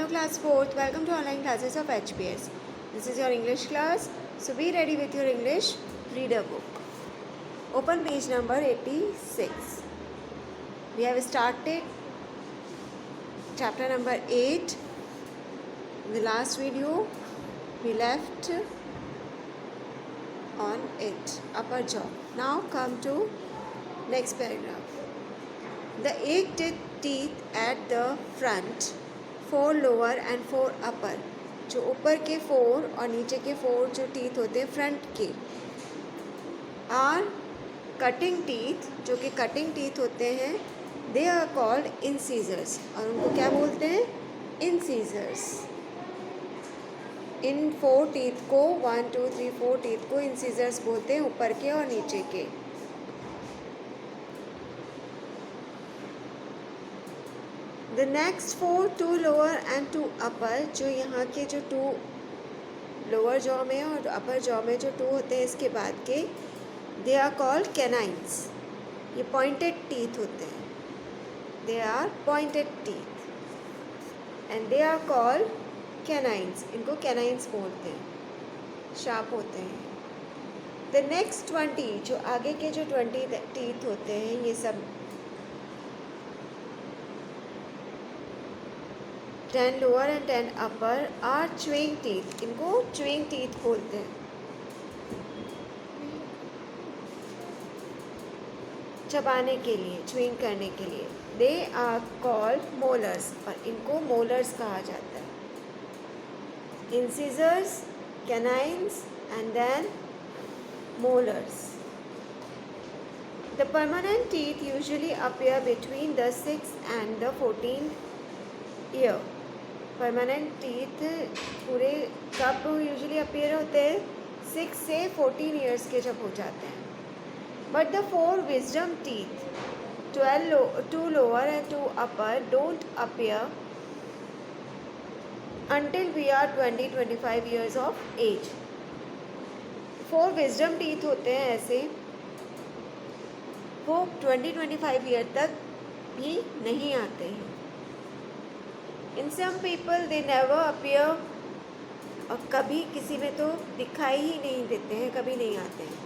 Hello class 4th, welcome to online classes of HPS. This is your English class, so be ready with your English reader book. Open page number 86. We have started chapter number 8. In the last video, we left on it, upper jaw. Now come to next paragraph. The 8 teeth at the front, 4 lower and 4 upper. जो ऊपर के 4 और नीचे के 4 जो teeth होते हैं front के, आर कटिंग टीथ, जो कि कटिंग टीथ होते हैं, दे आर कॉल्ड इंसीजर्स. और उनको क्या बोलते हैं? इंसीजर्स. इन 4 टीथ को 1 2 3 4 टीथ को इंसीजर्स बोलते हैं, ऊपर के और नीचे के. The next 4, 2 lower and 2 upper, जो यहाँ के जो 2 लोअर जॉ में और अपर जॉ में जो 2 होते हैं इसके बाद के, दे आर कॉल्ड कैनाइन्स. ये पॉइंटेड टीथ होते हैं. They are pointed teeth and they are called canines. इनको कैनाइन्स बोलते हैं, शार्प होते हैं. द नेक्स्ट 20, जो आगे के जो 20 टीथ होते हैं, ये सब 10 lower and 10 upper are chewing teeth. इनको च्यूइंग टीथ बोलते हैं, चबाने के लिए, च्यूइंग करने के लिए. दे आर कॉल्ड मोलर्स, और इनको मोलर्स कहा जाता है. Incisors, canines and then molars. The permanent teeth usually appear between the 6th and the 14th year. Permanent teeth पूरे कब यूजुअली अपीयर होते हैं? 6 से 14 ईयर्स के जब हो जाते हैं. But the 4 wisdom teeth, 2 lower and 2 upper, don't appear until we are 20-25 years of age. 4 wisdom teeth होते हैं ऐसे, वो 20-25 ईयर तक भी नहीं आते हैं. In some people they never appear, और कभी किसी में तो दिखाई ही नहीं देते हैं, कभी नहीं आते हैं.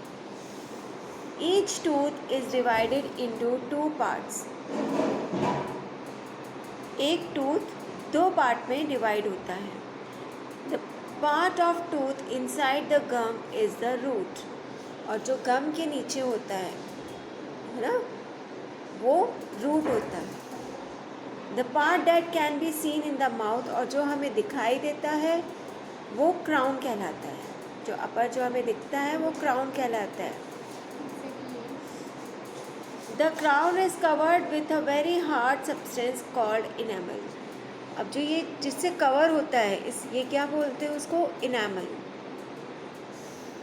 Each tooth is divided into 2 parts. एक टूथ 2 पार्ट में डिवाइड होता है. The part of tooth inside the gum is the root. और जो गम के नीचे होता है ना, वो रूट होता है. The part that can be seen in the mouth, और जो हमें दिखाई देता है वो क्राउन कहलाता है. जो अपर जो हमें दिखता है वो क्राउन कहलाता है. The crown is covered with a very hard substance called enamel. अब जो ये जिससे कवर होता है, ये क्या बोलते हैं उसको? इनामल.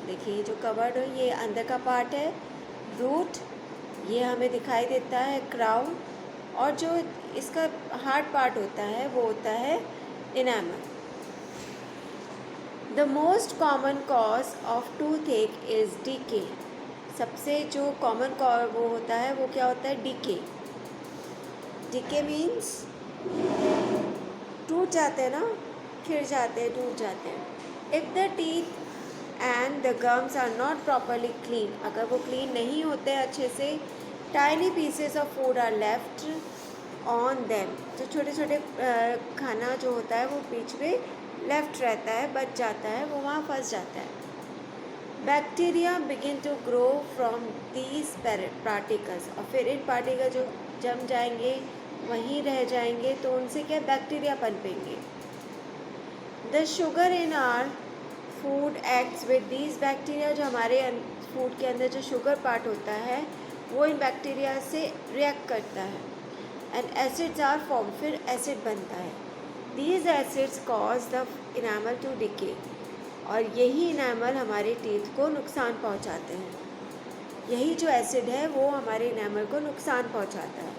देखिए जो कवर्ड है, ये अंदर का पार्ट है रूट, ये हमें दिखाई देता है क्राउन, और जो इसका हार्ड पार्ट होता है वो होता है enamel. The most common cause of toothache is decay. सबसे जो कॉमन वो होता है वो क्या होता है? डीके. डीके मीन्स टूट जाते हैं ना, खिड़ जाते हैं, टूट जाते हैं. If the teeth and the gums are not properly clean, अगर वो क्लीन नहीं होते अच्छे से, tiny pieces of food are left on them. जो छोटे छोटे खाना जो होता है वो बीच में लेफ्ट रहता है, बच जाता है, वो वहाँ फंस जाता है. Bacteria begin to grow from these particles, और फिर इन पार्टिकल जो जम जाएंगे वहीं रह जाएंगे, तो उनसे क्या बैक्टीरिया पनपेंगे. The sugar in our food acts with these bacteria. जो हमारे फूड के अंदर जो शुगर पार्ट होता है वो इन बैक्टीरिया से रिएक्ट करता है. एंड एसिड्स आर फॉर्म, फिर एसिड बनता है. These acids cause the enamel to decay, और यही इनामल हमारे टीथ को नुकसान पहुंचाते हैं. यही जो एसिड है वो हमारे इनामल को नुकसान पहुंचाता है.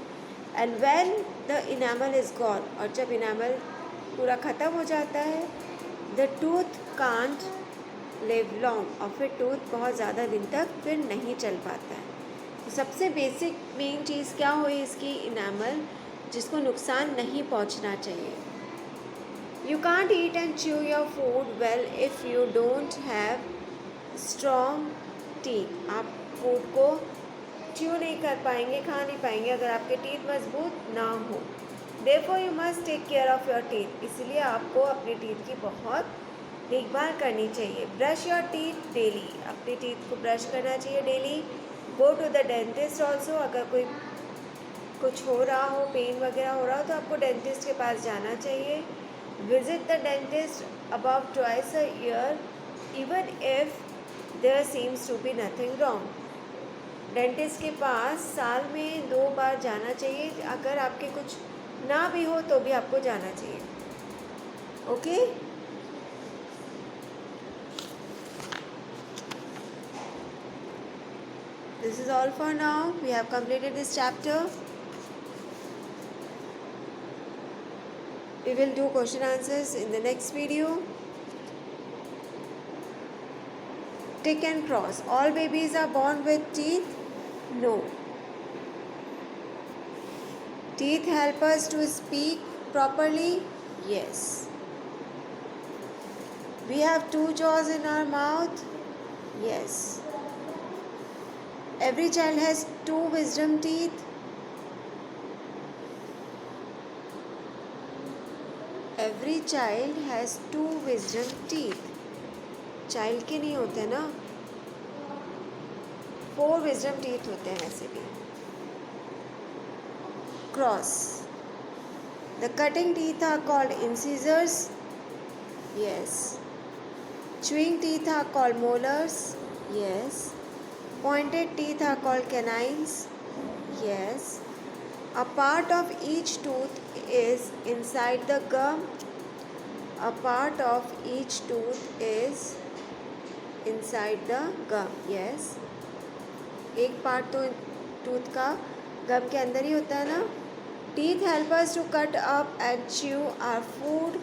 And when the enamel is gone, और जब इनामल पूरा ख़त्म हो जाता है, the tooth can't live long, और फिर टूथ बहुत ज़्यादा दिन तक फिर नहीं चल पाता है. तो सबसे बेसिक मेन चीज़ क्या हुई इसकी? इनामल, जिसको नुकसान नहीं पहुंचना चाहिए. You can't eat and chew your food well if you don't have strong teeth. आप फूड को च्यू नहीं कर पाएंगे, खा नहीं पाएंगे अगर आपके टीथ मजबूत ना हो. Therefore you must take care of your teeth. इसलिए आपको अपने टीथ की बहुत देखभाल करनी चाहिए. Brush your teeth daily. अपने टीथ को ब्रश करना चाहिए daily. Go to the dentist also. अगर कोई कुछ हो रहा हो, पेन वगैरह हो रहा हो तो आपको डेंटिस्ट के पास जाना चाहिए. Visit the dentist about twice a year even if there seems to be nothing wrong. Dentist के पास साल में 2 बार जाना चाहिए. अगर आपके कुछ ना भी हो तो भी आपको जाना चाहिए. Okay. This is all for now. We have completed this chapter. We will do question answers in the next video. Tick and cross. All babies are born with teeth? No. Teeth help us to speak properly? Yes. We have 2 jaws in our mouth? Yes. Every child has 2 wisdom teeth? Every child has 2 wisdom teeth. Child के नहीं होते ना, 4 wisdom teeth होते हैं वैसे भी. Cross. The cutting teeth are called incisors. Yes. Chewing teeth are called molars. Yes. Pointed teeth are called canines. Yes. A part of each tooth is inside the gum. A part of each tooth is inside the gum. Yes. एक part तो tooth का गम के अंदर ही होता है ना. Teeth help us to cut up and chew our food.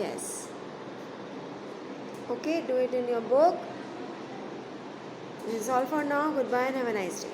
Yes. Okay, do it in your book. This is all for now. Goodbye and have a nice day.